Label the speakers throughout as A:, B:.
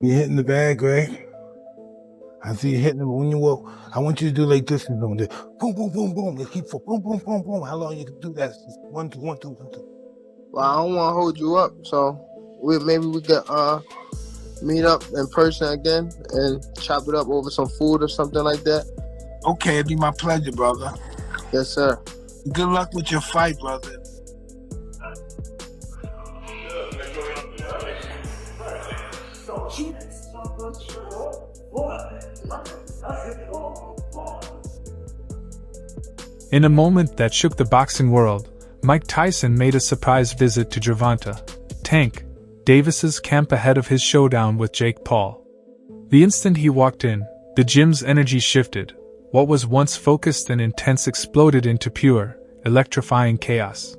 A: You're hitting the bag, right? I see you hitting it. When you walk, I want you to do like this and boom, boom, boom, boom, boom. Let's keep for boom, boom, boom, boom. How long you can do that? Just 1, 2, 1, 2, 1, 2.
B: Well, I don't want to hold you up, so maybe we could meet up in person again and chop it up over some food or something like that.
A: Okay, it'd be my pleasure, brother.
B: Yes, sir.
A: Good luck with your fight, brother.
C: In a moment that shook the boxing world, Mike Tyson made a surprise visit to Gervonta, Tank Davis's camp ahead of his showdown with Jake Paul. The instant he walked in, the gym's energy shifted. What was once focused and intense exploded into pure, electrifying chaos.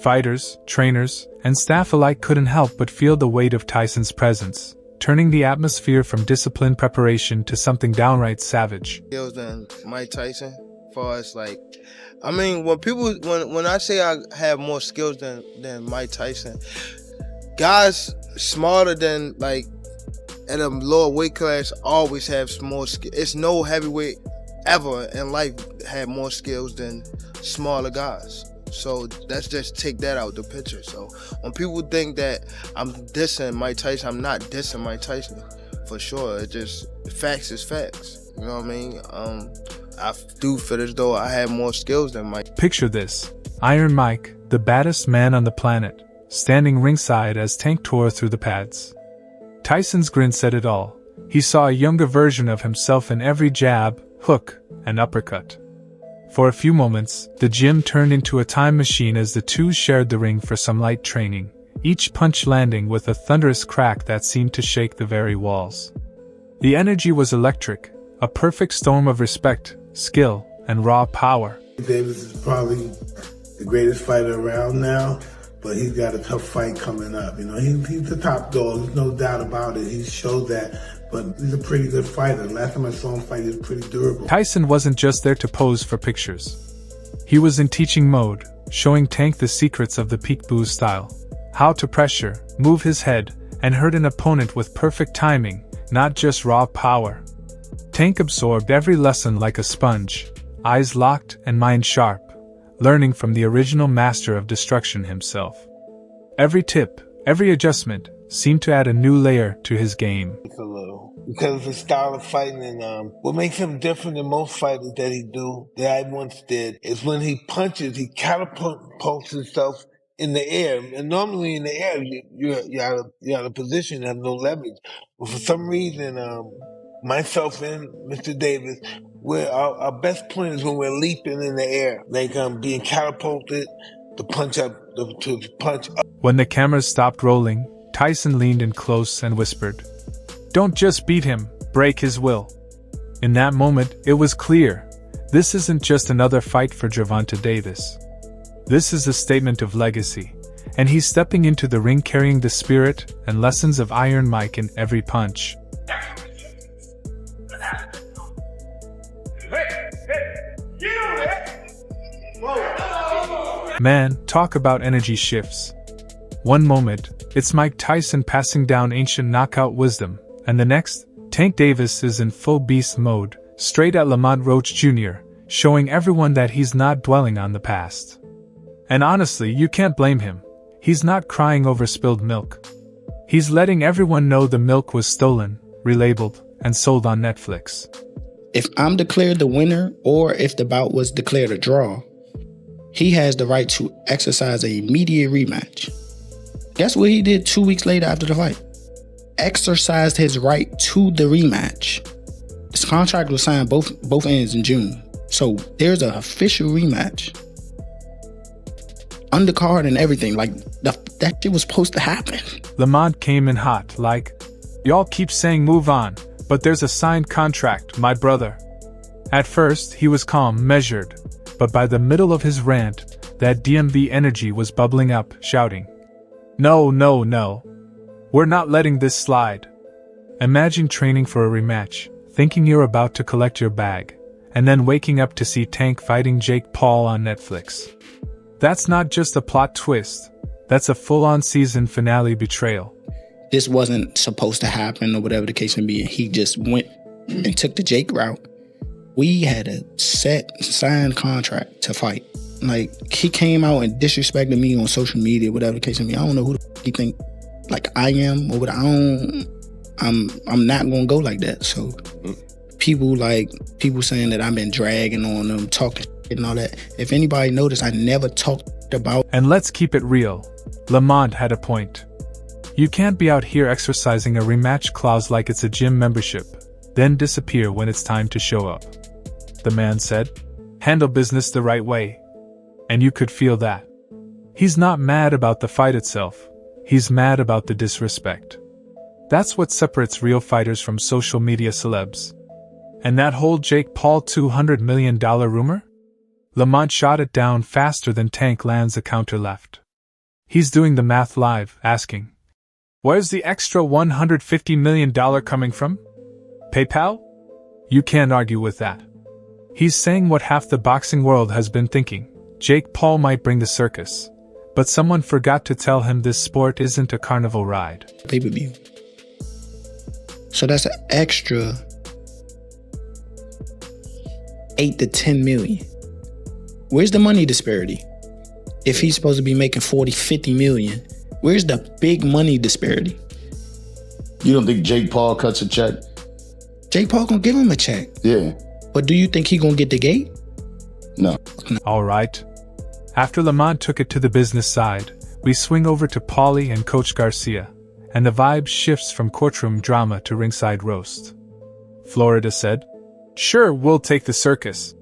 C: Fighters, trainers, and staff alike couldn't help but feel the weight of Tyson's presence, turning the atmosphere from disciplined preparation to something downright savage.
B: Skills than Mike Tyson, far as like, I mean, when I say I have more skills than Mike Tyson, guys smarter than like at a lower weight class always have more skills. It's no heavyweight ever in life had more skills than smaller guys. So let's just take that out the picture. So when people think that I'm dissing Mike Tyson, I'm not dissing Mike Tyson for sure. It just facts is facts. You know what I mean? I do feel as though I have more skills than Mike.
C: Picture this: Iron Mike, the baddest man on the planet, standing ringside as Tank tore through the pads. Tyson's grin said it all. He saw a younger version of himself in every jab, hook, and uppercut. For a few moments, the gym turned into a time machine as the two shared the ring for some light training, each punch landing with a thunderous crack that seemed to shake the very walls. The energy was electric, a perfect storm of respect, skill, and raw power.
A: Davis is probably the greatest fighter around now, but he's got a tough fight coming up. You know, he's the top dog, there's no doubt about it. He showed that. But he's a pretty good fighter. Last time I saw him fight, he was pretty durable.
C: Tyson wasn't just there to pose for pictures. He was in teaching mode, showing Tank the secrets of the peekaboo style. How to pressure, move his head, and hurt an opponent with perfect timing, not just raw power. Tank absorbed every lesson like a sponge, eyes locked and mind sharp, learning from the original master of destruction himself. Every tip, every adjustment, seemed to add a new layer to his game.
A: A little, because of his style of fighting, and what makes him different than most fighters that I once did, is when he punches, he catapults himself in the air. And normally in the air, you're out of position, you have no leverage. But for some reason, myself and Mr. Davis, our best point is when we're leaping in the air, like being catapulted to punch up, to punch up.
C: When the cameras stopped rolling, Tyson leaned in close and whispered, "Don't just beat him, break his will." In that moment, it was clear. This isn't just another fight for Gervonta Davis. This is a statement of legacy, and he's stepping into the ring carrying the spirit and lessons of Iron Mike in every punch. Man, talk about energy shifts. One moment, it's Mike Tyson passing down ancient knockout wisdom, and the next, Tank Davis is in full beast mode, straight at Lamont Roach Jr., showing everyone that he's not dwelling on the past. And honestly, you can't blame him. He's not crying over spilled milk. He's letting everyone know the milk was stolen, relabeled, and sold on Netflix.
D: If I'm declared the winner, or if the bout was declared a draw, he has the right to exercise an immediate rematch. Guess what he did 2 weeks later after the fight? Exercised his right to the rematch. His contract was signed both ends in June. So there's an official rematch. Undercard and everything, like that shit was supposed to happen.
C: Lamont came in hot, like, "Y'all keep saying move on, but there's a signed contract, my brother." At first, he was calm, measured, but by the middle of his rant, that DMV energy was bubbling up, shouting, "No, no, no. We're not letting this slide." Imagine training for a rematch, thinking you're about to collect your bag, and then waking up to see Tank fighting Jake Paul on Netflix. That's not just a plot twist, that's a full-on season finale betrayal.
D: this wasn't supposed to happen or whatever the case may be, and he just went and took the Jake route, we had a signed contract to fight. Like, he came out and disrespected me on social media, whatever the case may be. I don't know who the f- he think like I am or what. I'm not gonna go like that. So people saying that I've been dragging on them, talking shit and all that. If anybody noticed, I never talked about.
C: And let's keep it real. Lamont had a point. You can't be out here exercising a rematch clause like it's a gym membership, then disappear when it's time to show up. The man said, handle business the right way. And you could feel that. He's not mad about the fight itself. He's mad about the disrespect. That's what separates real fighters from social media celebs. And that whole Jake Paul $200 million rumor? Lamont shot it down faster than Tank lands a counter left. He's doing the math live, asking, where's the extra $150 million coming from? PayPal? You can't argue with that. He's saying what half the boxing world has been thinking. Jake Paul might bring the circus. But someone forgot to tell him this sport isn't a carnival ride.
D: Pay-per-view. So that's an extra 8 to 10 million. Where's the money disparity? If he's supposed to be making 40, 50 million, where's the big money disparity?
E: You don't think Jake Paul cuts a check?
D: Jake Paul gonna give him a check.
E: Yeah.
D: But do you think he gonna get the gate?
E: No.
C: All right. After Lamont took it to the business side, we swing over to Paulie and Coach Garcia, and the vibe shifts from courtroom drama to ringside roast. Florida said, sure, we'll take the circus.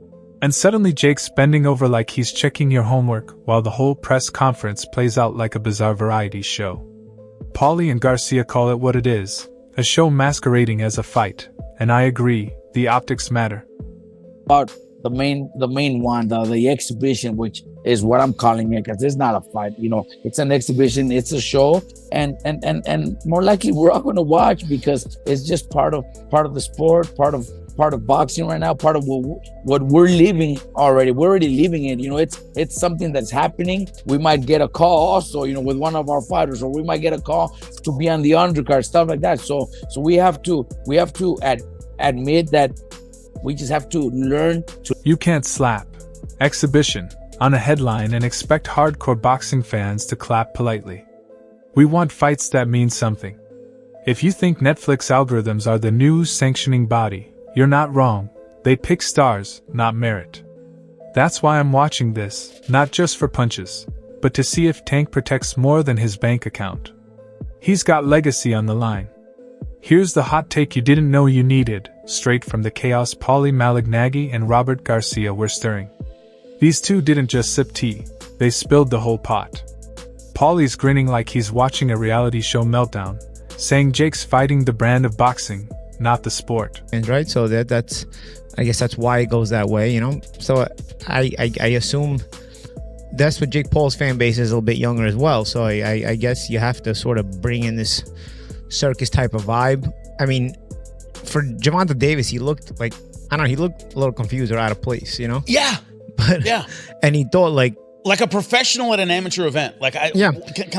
C: And suddenly Jake's bending over like he's checking your homework while the whole press conference plays out like a bizarre variety show. Paulie and Garcia call it what it is, a show masquerading as a fight, and I agree, the optics matter.
F: About the main one, the exhibition, which is what I'm calling it, because it's not a fight. You know, it's an exhibition, it's a show, and more likely we're all going to watch because it's just part of the sport, part of boxing right now, part of what we're living already. We're already living it. You know, it's something that's happening. We might get a call also, you know, with one of our fighters, or we might get a call to be on the undercard, stuff like that. So we have to admit that we just have to learn to.
C: You can't slap exhibition on a headline and expect hardcore boxing fans to clap politely. We want fights that mean something. If you think Netflix algorithms are the news sanctioning body, you're not wrong. They pick stars, not merit. That's why I'm watching this, not just for punches, but to see if Tank protects more than his bank account. He's got legacy on the line. Here's the hot take you didn't know you needed, straight from the chaos Paulie Malignaggi and Robert Garcia were stirring. These two didn't just sip tea, they spilled the whole pot. Paulie's grinning like he's watching a reality show meltdown, saying Jake's fighting the brand of boxing, not the sport.
G: And right, so that's I guess that's why it goes that way, you know. So I assume that's what Jake Paul's fan base is, a little bit younger as well. So I guess you have to sort of bring in this circus type of vibe. I mean, for Gervonta Davis, he looked like, I don't know, he looked a little confused or out of place, you know.
H: Yeah.
G: But
H: yeah.
G: And he thought like
H: a professional at an amateur event. Like, kind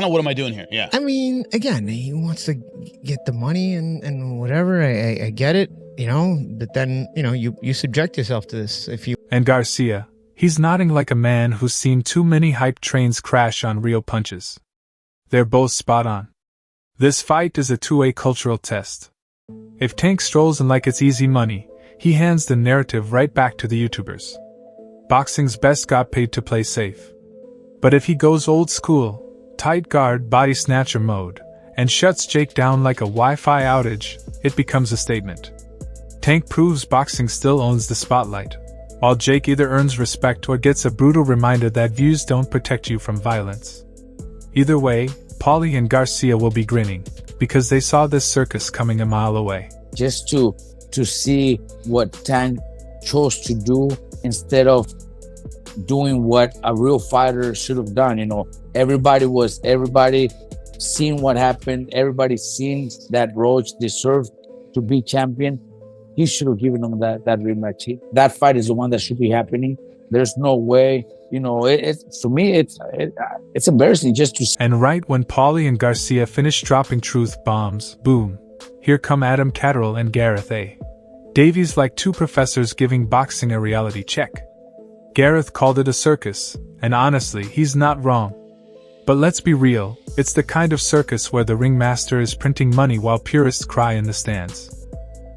H: of what am I doing here? Yeah.
G: I mean, again, he wants to get the money and whatever. I get it, you know, but then, you know, you subject yourself to this if you.
C: And Garcia, he's nodding like a man who's seen too many hype trains crash on real punches. They're both spot on. This fight is a two-way cultural test. If Tank strolls in like it's easy money, he hands the narrative right back to the YouTubers. Boxing's best got paid to play safe. But if he goes old school, tight guard body snatcher mode, and shuts Jake down like a Wi-Fi outage, it becomes a statement. Tank proves boxing still owns the spotlight, while Jake either earns respect or gets a brutal reminder that views don't protect you from violence. Either way, Paulie and Garcia will be grinning, because they saw this circus coming a mile away.
F: Just to see what Tank chose to do instead of doing what a real fighter should have done. You know, everybody seen what happened. Everybody seen that Roach deserved to be champion. He should have given him that rematch. That fight is the one that should be happening. There's no way You know, to me, it's embarrassing just to.
C: And right when Paulie and Garcia finish dropping truth bombs, boom, here come Adam Catterall and Gareth A. Davies like two professors giving boxing a reality check. Gareth called it a circus, and honestly, he's not wrong. But let's be real, it's the kind of circus where the ringmaster is printing money while purists cry in the stands.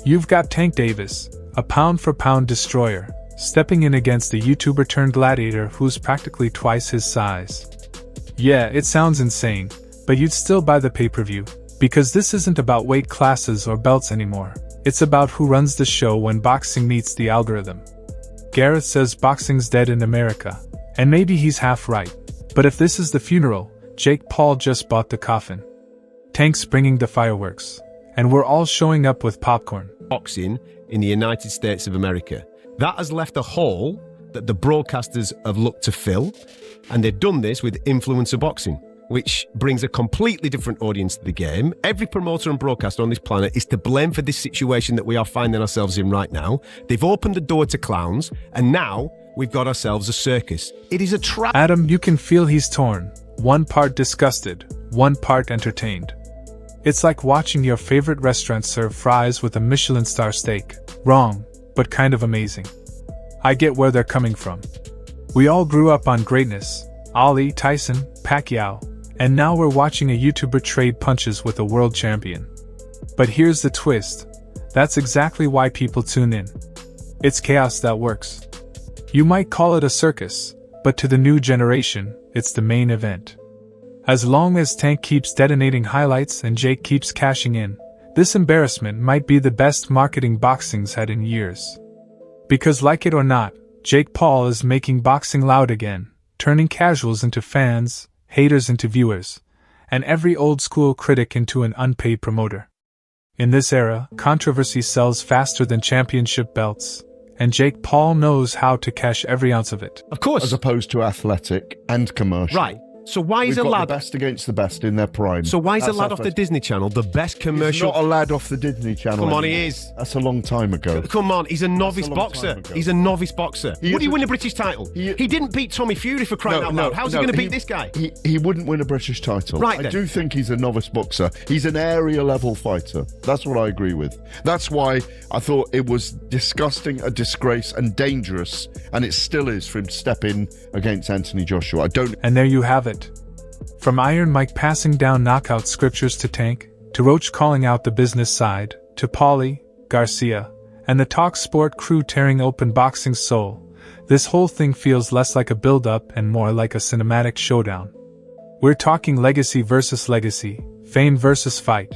C: You've got Tank Davis, a pound-for-pound destroyer, stepping in against a YouTuber turned gladiator who's practically twice his size. Yeah, it sounds insane, but you'd still buy the pay-per-view, because this isn't about weight classes or belts anymore. It's about who runs the show when boxing meets the algorithm. Gareth says boxing's dead in America, and maybe he's half right. But if this is the funeral, Jake Paul just bought the coffin. Tank's bringing the fireworks, and we're all showing up with popcorn.
I: Boxing in the United States of America. That has left a hole that the broadcasters have looked to fill, and they've done this with influencer boxing, which brings a completely different audience to the game. Every promoter and broadcaster on this planet is to blame for this situation that we are finding ourselves in right now. They've opened the door to clowns, and now we've got ourselves a circus. It is a trap.
C: Adam, you can feel he's torn. One part disgusted, one part entertained. It's like watching your favorite restaurant serve fries with a Michelin star steak. Wrong, but kind of amazing. I get where they're coming from. We all grew up on greatness. Ali, Tyson, Pacquiao. And now we're watching a YouTuber trade punches with a world champion. But here's the twist. That's exactly why people tune in. It's chaos that works. You might call it a circus, but to the new generation, it's the main event. As long as Tank keeps detonating highlights and Jake keeps cashing in, this embarrassment might be the best marketing boxing's had in years. Because like it or not, Jake Paul is making boxing loud again, turning casuals into fans, haters into viewers, and every old-school critic into an unpaid promoter. In this era, controversy sells faster than championship belts, and Jake Paul knows how to cash every ounce of it.
I: Of course.
J: As opposed to athletic and commercial.
I: Right. So why is
J: We've
I: a
J: got
I: lad
J: the best against the best in their prime?
I: So why is
J: That's
I: a lad off the
J: athletic.
I: Disney Channel the best commercial?
J: He's not a lad off the Disney Channel.
I: Come on, he
J: anymore.
I: is.
J: That's a long time ago.
I: Come on, he's a novice
J: long
I: boxer.
J: time ago.
I: He's a novice boxer. Would he win a British title? He didn't beat Tommy Fury for crying out loud. How's he going to beat this guy?
J: He wouldn't win a British title.
I: Right
J: I
I: then.
J: do think he's a novice boxer. He's an area level fighter. That's what I agree with. That's why I thought it was disgusting, a disgrace, and dangerous, and it still is for him to step in against Anthony Joshua.
C: And there you have it. From Iron Mike passing down knockout scriptures to Tank, to Roach calling out the business side, to Paulie, Garcia, and the Talk Sport crew tearing open boxing's soul, this whole thing feels less like a build-up and more like a cinematic showdown. We're talking legacy versus legacy, fame versus fight,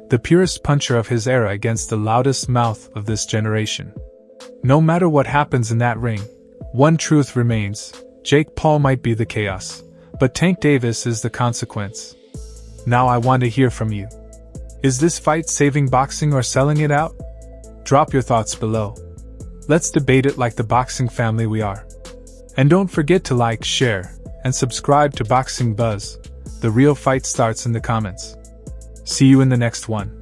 C: the purest puncher of his era against the loudest mouth of this generation. No matter what happens in that ring, one truth remains: Jake Paul might be the chaos, but Tank Davis is the consequence. Now I want to hear from you. Is this fight saving boxing or selling it out? Drop your thoughts below. Let's debate it like the boxing family we are. And don't forget to like, share, and subscribe to Boxing Buzz. The real fight starts in the comments. See you in the next one.